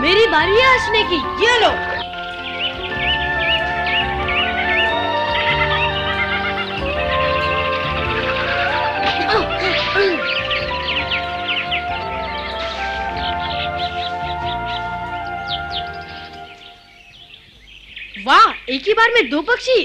मेरी बारी है हंसने की, ये लो। वाह, एक ही बार में दो पक्षी।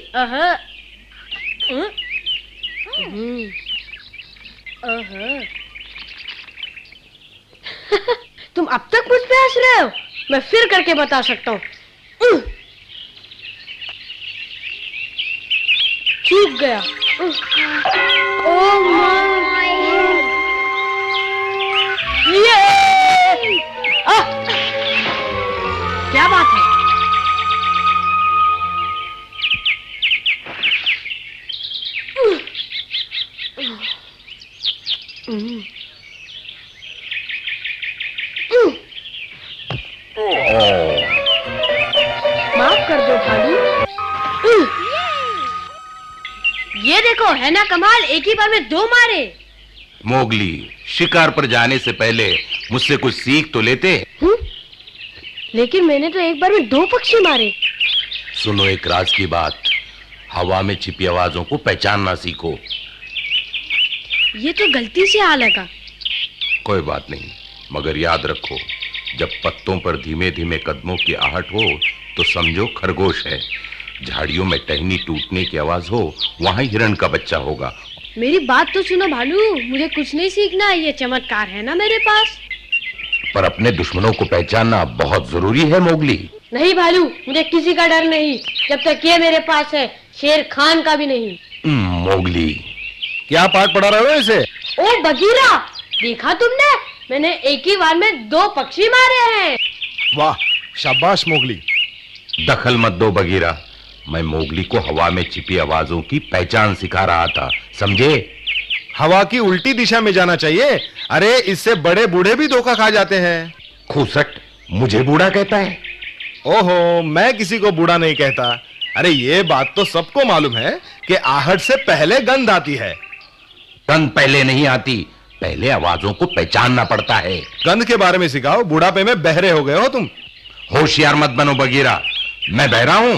तुम अब तक मुझ पे हंस रहे हो? मैं फिर करके बता सकता हूँ। चूक गया। ओह माय, ये क्या बात है? माफ कर दो भालू। ये देखो, है ना कमाल, एक ही बार में दो मारे। मोगली, शिकार पर जाने से पहले मुझसे कुछ सीख तो लेते। लेकिन मैंने तो एक बार में दो पक्षी मारे। सुनो एक राज की बात, हवा में छिपी आवाजों को पहचानना सीखो। ये तो गलती से आ लगा। कोई बात नहीं, मगर याद रखो, जब पत्तों पर धीमे धीमे कदमों की आहट हो तो समझो खरगोश है। झाड़ियों में टहनी टूटने की आवाज हो, वहां हिरण का बच्चा होगा। मेरी बात तो सुनो भालू, मुझे कुछ नहीं सीखना, ये चमत्कार है ना मेरे पास। पर अपने दुश्मनों को पहचानना बहुत जरूरी है मोगली। नहीं भालू, मुझे किसी का डर नहीं, जब तक ये मेरे पास है, शेर खान का भी नहीं। मोगली, क्या पाठ पढ़ा रहे हो इसे? ओ बगीरा, देखा तुमने, मैंने एक ही बार में दो पक्षी मारे हैं। वाह, शाबाश मोगली। दखल मत दो बगीरा, मैं मोगली को हवा में छिपी आवाजों की पहचान सिखा रहा था, समझे? हवा की उल्टी दिशा में जाना चाहिए। अरे इससे बड़े बूढ़े भी धोखा खा जाते हैं। खूसट, मुझे बूढ़ा कहता है? ओहो, मैं किसी को बूढ़ा नहीं कहता। अरे ये बात तो सबको मालूम है कि आहट से पहले गंध आती है। गंध पहले नहीं आती, पहले आवाजों को पहचानना पड़ता है। गंध के बारे में सिखाओ, बुढ़ापे में बहरे हो गए हो तुम। होशियार मत बनो बगीरा, मैं बहरा हूं?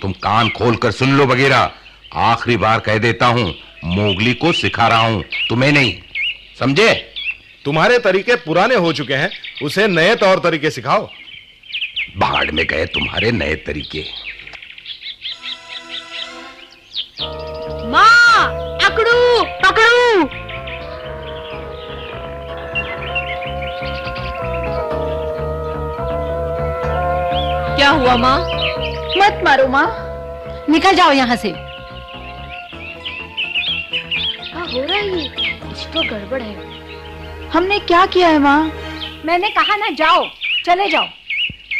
तुम कान खोलकर सुन लो बगीरा, आखिरी बार कह देता हूं, मोगली को सिखा रहा हूं, तुम्हें नहीं, समझे? तुम्हारे तरीके पुराने हो चुके हैं, उसे नए तौर तरीके सिखाओ। भाड़ में गए तुम्हारे नए तरीके। माँ, पकड़ू पकड़ू। क्या हुआ माँ? मत मारो माँ, निकल जाओ यहाँ से। क्या हो रहा है ये? कुछ तो गड़बड़ है। हमने क्या किया है माँ? मैंने कहा ना जाओ, चले जाओ।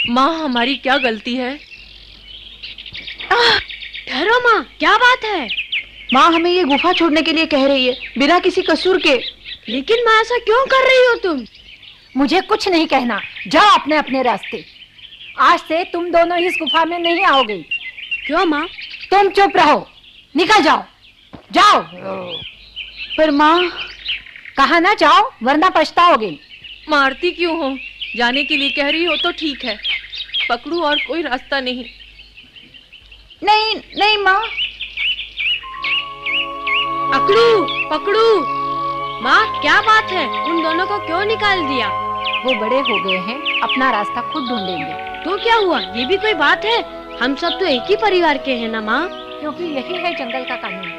माँ, हमारी क्या गलती है? ठहरो माँ, क्या बात है? माँ हमें ये गुफा छोड़ने के लिए कह रही है, बिना किसी कसूर के। लेकिन माँ, ऐसा क्यों कर रही हो तुम? मुझे कुछ नहीं कहना, जाओ अपने अपने रास्ते। आज से तुम दोनों इस गुफा में नहीं आओगे। क्यों माँ? तुम चुप रहो, निकल जाओ, जाओ। पर माँ, कहा ना जाओ, वरना पछताओगे। मारती क्यों हो? जाने के लिए कह रही हो तो ठीक है, पकड़ू और कोई रास्ता नहीं। नहीं नहीं माँ। पकड़ू पकड़ू। माँ, क्या बात है, उन दोनों को क्यों निकाल दिया? वो बड़े हो गए हैं, अपना रास्ता खुद ढूंढेंगे। तो क्या हुआ, ये भी कोई बात है? हम सब तो एक ही परिवार के हैं ना माँ। क्योंकि यही है जंगल का कानून।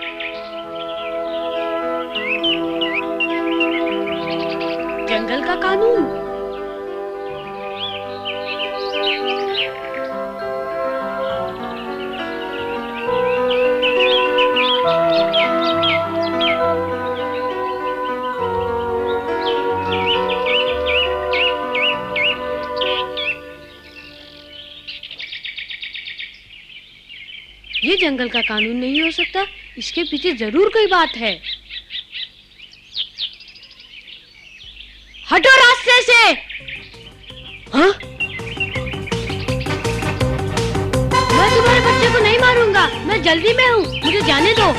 जंगल का कानून? ये जंगल का कानून नहीं हो सकता, इसके पीछे जरूर कोई बात है। हटो रास्ते से। हाँ? मैं तुम्हारे बच्चे को नहीं मारूंगा, मैं जल्दी में हूँ, मुझे जाने दो।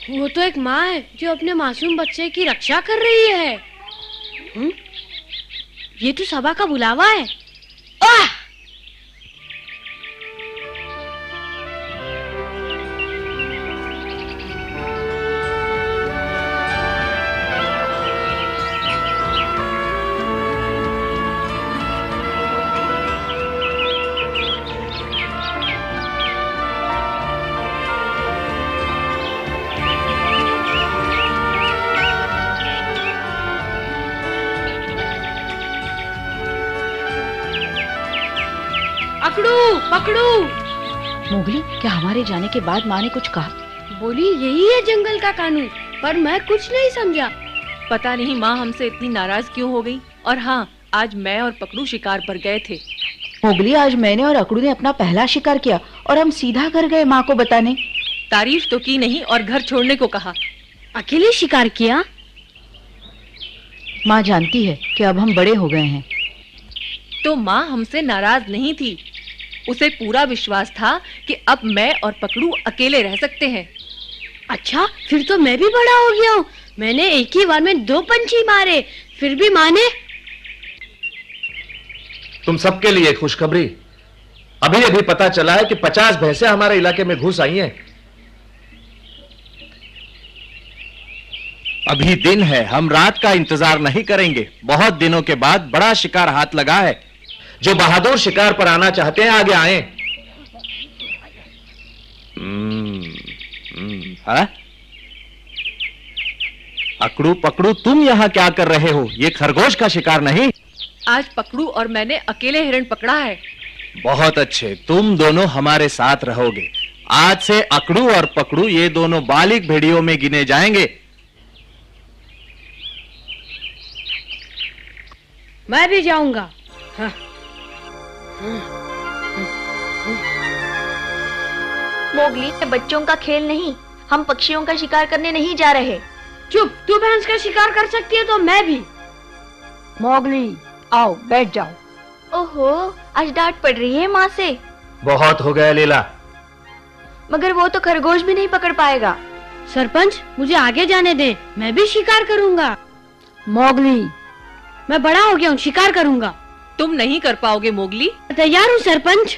वो तो एक माँ है जो अपने मासूम बच्चे की रक्षा कर रही है। ये तो सबा का बुलावा है। आह! पकड़ू पकड़ू। मोगली, क्या हमारे जाने के बाद माँ ने कुछ कहा? बोली यही है जंगल का कानून, पर मैं कुछ नहीं समझा। पता नहीं माँ हमसे इतनी नाराज क्यों हो गई। और हाँ, आज मैं और पकड़ू शिकार पर गए थे। मोगली, आज मैंने और अकड़ू ने अपना पहला शिकार किया और हम सीधा घर गए माँ को बताने। तारीफ तो की नहीं और घर छोड़ने को कहा। अकेले शिकार किया? माँ जानती है कि अब हम बड़े हो गए हैं। तो माँ हमसे नाराज नहीं थी। उसे पूरा विश्वास था कि अब मैं और पकड़ू अकेले रह सकते हैं। अच्छा, फिर तो मैं भी बड़ा हो गया हूँ। मैंने एक ही बार में 2 पंछी मारे, फिर भी माँ ने। तुम सबके लिए खुशखबरी, अभी अभी पता चला है कि 50 भैंसें हमारे इलाके में घुस आई हैं। अभी दिन है, हम रात का इंतजार नहीं करेंगे। बहुत दिनों के बाद बड़ा शिकार हाथ लगा है। जो बहादुर शिकार पर आना चाहते हैं आगे आए। हाँ? अकड़ू पकड़ू, तुम यहाँ क्या कर रहे हो? ये खरगोश का शिकार नहीं। आज पकड़ू और मैंने अकेले हिरण पकड़ा है। बहुत अच्छे, तुम दोनों हमारे साथ रहोगे। आज से अकड़ू और पकड़ू ये दोनों बालिग भेड़ियों में गिने जाएंगे। मैं भी जाऊंगा। हाँ। मोगली, ये बच्चों का खेल नहीं, हम पक्षियों का शिकार करने नहीं जा रहे। चुप, तू भैंस का शिकार कर सकती है तो मैं भी। मोगली, आओ बैठ जाओ। ओहो, आज डांट पड़ रही है माँ से। बहुत हो गया लीला। मगर वो तो खरगोश भी नहीं पकड़ पाएगा। सरपंच, मुझे आगे जाने दे, मैं भी शिकार करूंगा। मोगली, मैं बड़ा हो गया हूँ, शिकार करूंगा। तुम नहीं कर पाओगे मोगली। तैयार हूँ सरपंच।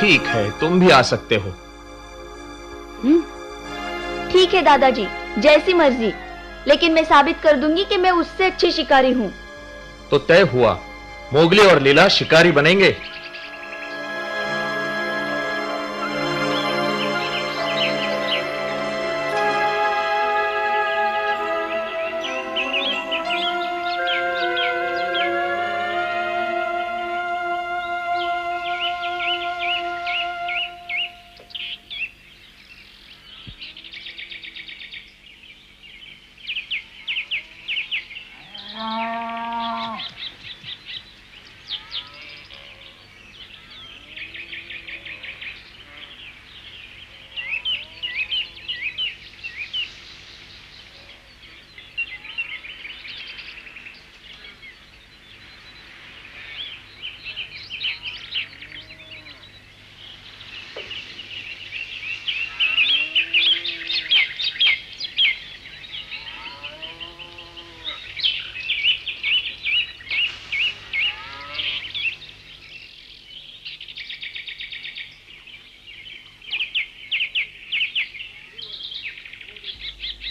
ठीक है, तुम भी आ सकते हो। ठीक है दादाजी, जैसी मर्जी, लेकिन मैं साबित कर दूंगी कि मैं उससे अच्छी शिकारी हूँ। तो तय हुआ, मोगली और लीला शिकारी बनेंगे।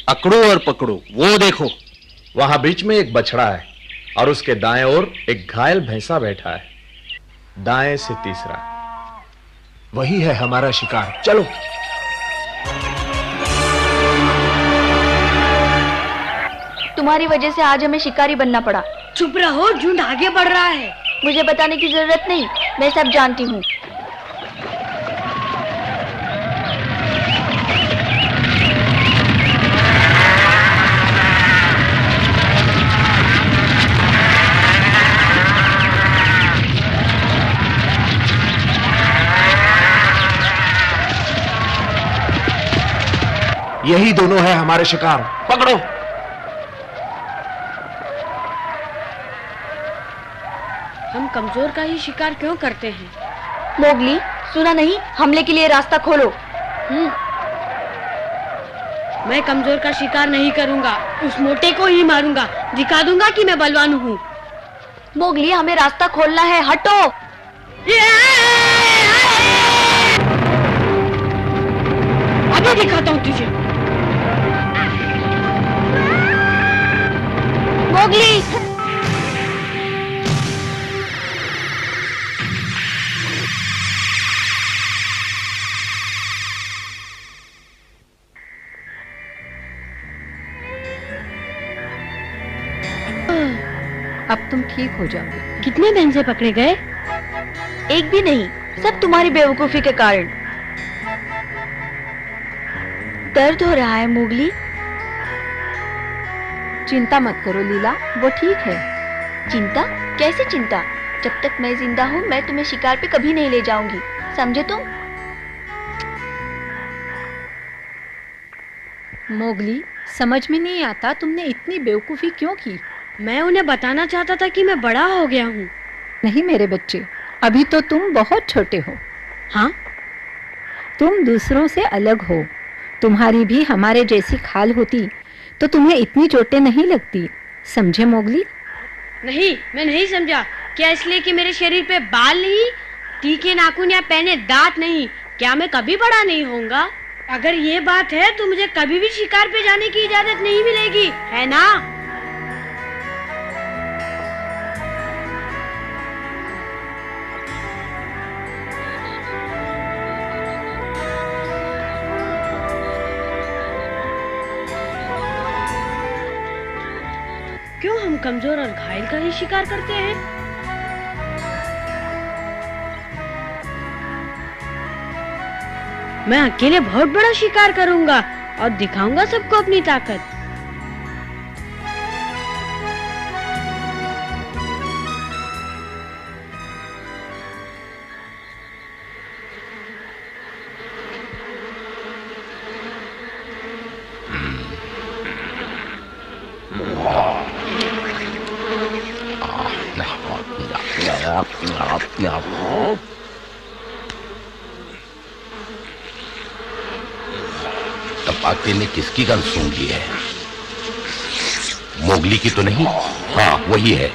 अकड़ू और पकड़ू, वो देखो, वहां बीच में एक बछड़ा है और उसके दाएं ओर एक घायल भैंसा बैठा है। दाएं से तीसरा, वही है हमारा शिकार। चलो। तुम्हारी वजह से आज हमें शिकारी बनना पड़ा। चुप रहो, झुंड आगे बढ़ रहा है। मुझे बताने की जरूरत नहीं, मैं सब जानती हूँ। यही दोनों है हमारे शिकार, पकड़ो। हम कमजोर का ही शिकार क्यों करते हैं? मोगली, सुना नहीं, हमले के लिए रास्ता खोलो। मैं कमजोर का शिकार नहीं करूंगा, उस मोटे को ही मारूंगा, दिखा दूंगा कि मैं बलवान हूँ। मोगली, हमें रास्ता खोलना है, हटो। अभी दिखाता हूँ तुझे। मोगली, अब तुम ठीक हो जाओगे। कितने भैंसे पकड़े गए? एक भी नहीं, सब तुम्हारी बेवकूफी के कारण। दर्द हो रहा है मोगली? चिंता मत करो लीला, वो ठीक है। चिंता? कैसे चिंता? जब तक मैं जिंदा हूँ मैं तुम्हें शिकार पे कभी नहीं ले जाऊंगी, समझे तुम? मोगली, समझ में नहीं आता तुमने इतनी बेवकूफी क्यों की। मैं उन्हें बताना चाहता था कि मैं बड़ा हो गया हूँ। नहीं मेरे बच्चे, अभी तो तुम बहुत छोटे हो। हाँ? तुम दूसरों से अलग हो। तुम्हारी भी हमारे जैसी खाल होती तो तुम्हें इतनी चोटें नहीं लगती, समझे मोगली? नहीं, मैं नहीं समझा। क्या इसलिए कि मेरे शरीर पे बाल नहीं, तीखे नाखून या पहने दांत नहीं, क्या मैं कभी बड़ा नहीं होऊंगा? अगर ये बात है तो मुझे कभी भी शिकार पे जाने की इजाजत नहीं मिलेगी, है ना? क्यों हम कमजोर और घायल का ही शिकार करते हैं? मैं अकेले बहुत बड़ा शिकार करूंगा और दिखाऊंगा सबको अपनी ताकत। तपाके ने किसकी गन सूंघ ली है? मोगली की तो नहीं? हाँ, वही है।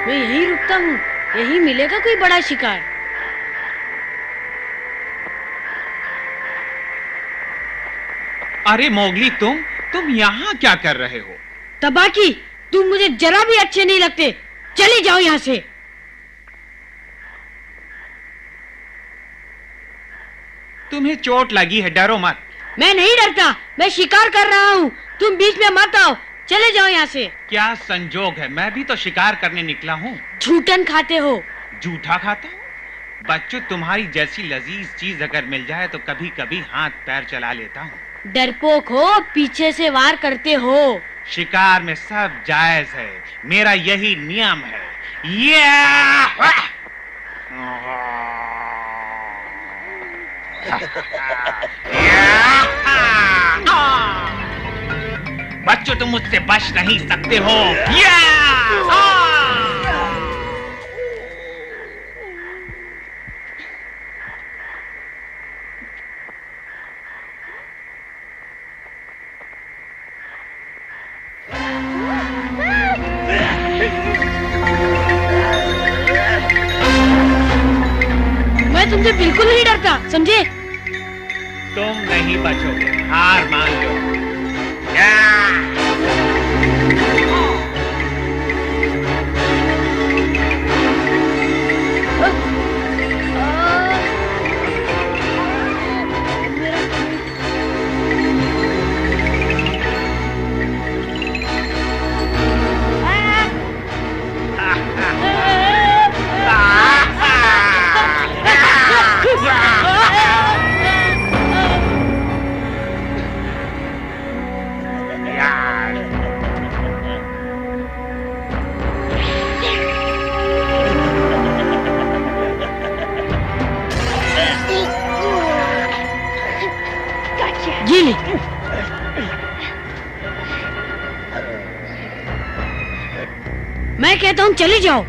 मैं यहीं रुकता हूँ, यहीं मिलेगा कोई बड़ा शिकार। अरे मोगली, तुम यहाँ क्या कर रहे हो? तबाकी, तुम मुझे जरा भी अच्छे नहीं लगते, चले जाओ यहाँ से। तुम्हें चोट लगी है, डरो मत। मैं नहीं डरता, मैं शिकार कर रहा हूँ, तुम बीच में मत आओ, चले जाओ यहाँ से। क्या संजोग है, मैं भी तो शिकार करने निकला हूँ। झूठन खाते हो। झूठा खाता हूँ? बच्चों, तुम्हारी जैसी लजीज चीज अगर मिल जाए तो कभी कभी हाथ पैर चला लेता हूँ। डरपोक हो, पीछे से वार करते हो। शिकार में सब जायज है, मेरा यही नियम है। बच्चों, तुम मुझसे बच नहीं सकते हो। मैं तुमसे बिल्कुल नहीं डरता, समझे? तुम नहीं बचोगे, हार मान लो। कहता हूँ चले जाओ।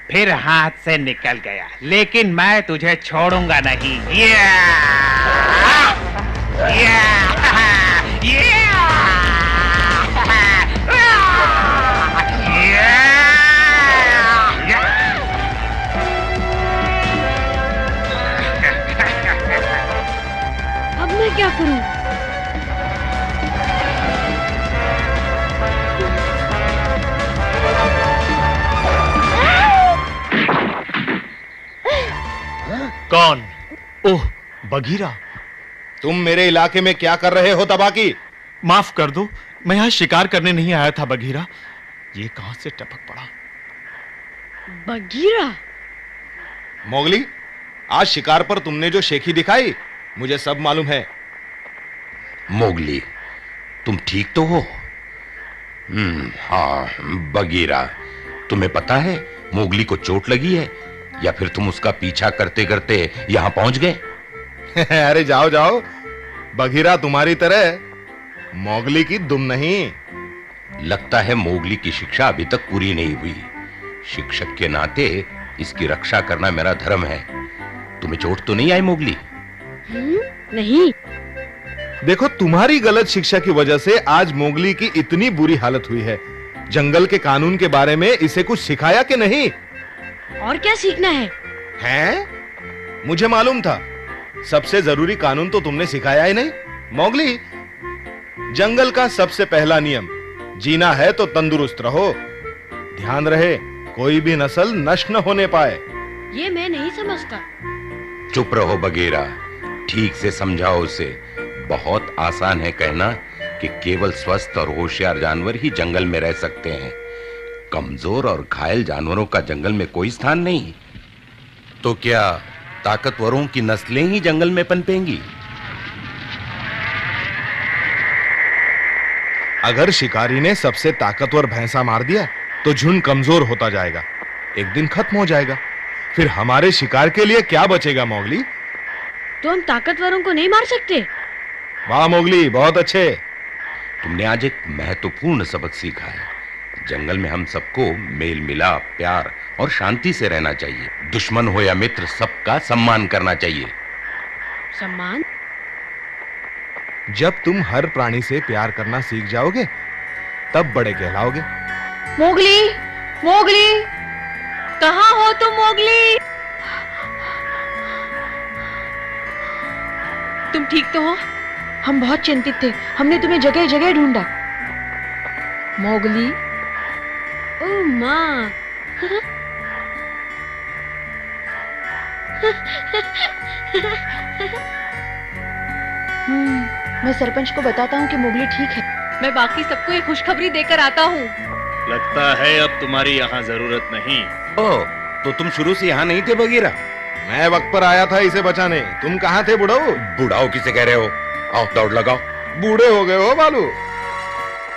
फिर हाथ से निकल गया, लेकिन मैं तुझे छोड़ूंगा नहीं। अब मैं क्या करूं? कौन? ओह, बघीरा। तुम मेरे इलाके में क्या कर रहे हो तबाकी? माफ कर दो, मैं यहाँ शिकार करने नहीं आया था बघीरा। ये कहां से टपक पड़ा? बघीरा? मोगली, आज शिकार पर तुमने जो शेखी दिखाई, मुझे सब मालूम है। मोगली, तुम ठीक तो हो? हाँ बघीरा, तुम्हें पता है मोगली को चोट लगी है या फिर तुम उसका पीछा करते करते यहां पहुंच गए? अरे जाओ जाओ, बघीरा तुम्हारी तरह मोगली की दुम नहीं। लगता है मोगली की शिक्षा अभी तक पूरी नहीं हुई। शिक्षक के नाते इसकी रक्षा करना मेरा धर्म है। तुम्हें चोट तो नहीं आई मोगली? नहीं। देखो, तुम्हारी गलत शिक्षा की वजह से आज मोगली की इतनी बुरी हालत हुई है। जंगल के कानून के बारे में इसे कुछ सिखाया कि नहीं? और क्या सीखना है? हैं? मुझे मालूम था। सबसे जरूरी कानून तो तुमने सिखाया ही नहीं। मोगली, जंगल का सबसे पहला नियम, जीना है तो तंदुरुस्त रहो। ध्यान रहे कोई भी नस्ल नष्ट न होने पाए। ये मैं नहीं समझता। चुप रहो बघीरा, ठीक से समझाओ उसे। बहुत आसान है कहना कि केवल स्वस्थ और होशियार जानवर ही जंगल में रह सकते हैं। कमजोर और घायल जानवरों का जंगल में कोई स्थान नहीं। तो क्या ताकतवरों की नस्लें ही जंगल में पनपेंगी? अगर शिकारी ने सबसे ताकतवर भैंसा मार दिया तो झुंड कमजोर होता जाएगा, एक दिन खत्म हो जाएगा। फिर हमारे शिकार के लिए क्या बचेगा मोगली? तो हम ताकतवरों को नहीं मार सकते? वाह मोगली, बहुत अच्छे। तुमने आज एक महत्वपूर्ण सबक सीखा है। जंगल में हम सबको मेल मिलाप, प्यार और शांति से रहना चाहिए। दुश्मन हो या मित्र, सबका सम्मान करना चाहिए। सम्मान? जब तुम हर प्राणी से प्यार करना सीख जाओगे तब बड़े कहलाओगे। मोगली, मोगली, कहाँ हो तुम मोगली? तुम ठीक तो हो? हम बहुत चिंतित थे, हमने तुम्हें जगह जगह ढूंढा। मोगली, ओ माँ। मैं सरपंच को बताता हूँ कि मोगली ठीक है। मैं बाकी सबको ये खुशखबरी देकर आता हूँ। लगता है अब तुम्हारी यहाँ जरूरत नहीं। ओह, तो तुम शुरू से यहाँ नहीं थे बघीरा? मैं वक्त पर आया था इसे बचाने। तुम कहाँ थे बुढ़ाऊ? बुढ़ाऊ किसे कह रहे हो? आओ दौड़ लगाओ। बूढ़े हो गए हो बालू।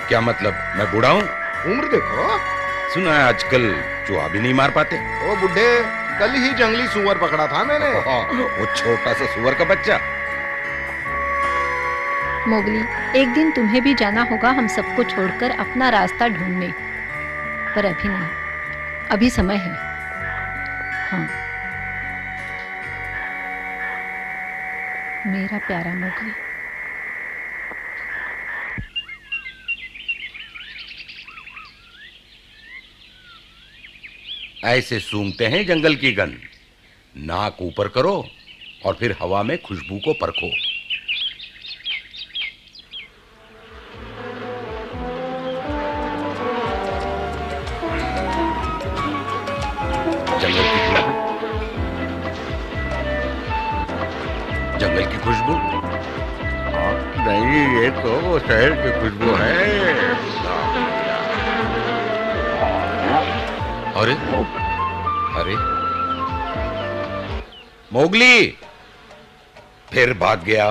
क्या मतलब, मैं बूढ़ा हूँ? उम्र देखो। सुना है आजकल चूहा भी नहीं मार पाते। ओ बुढ़े, कल ही जंगली सुअर पकड़ा था मैंने। वो छोटा सा सुअर का बच्चा। मोगली, एक दिन तुम्हें भी जाना होगा हम सबको छोड़कर अपना रास्ता ढूंढने, पर अभी नहीं, अभी समय है। हाँ मेरा प्यारा मोगली। ऐसे सूंघते हैं जंगल की गंध। नाक ऊपर करो और फिर हवा में खुशबू को परखो। जंगल की खुशबू? नहीं, ये तो शहर की खुशबू है। अरे अरे मोगली फिर भाग गया।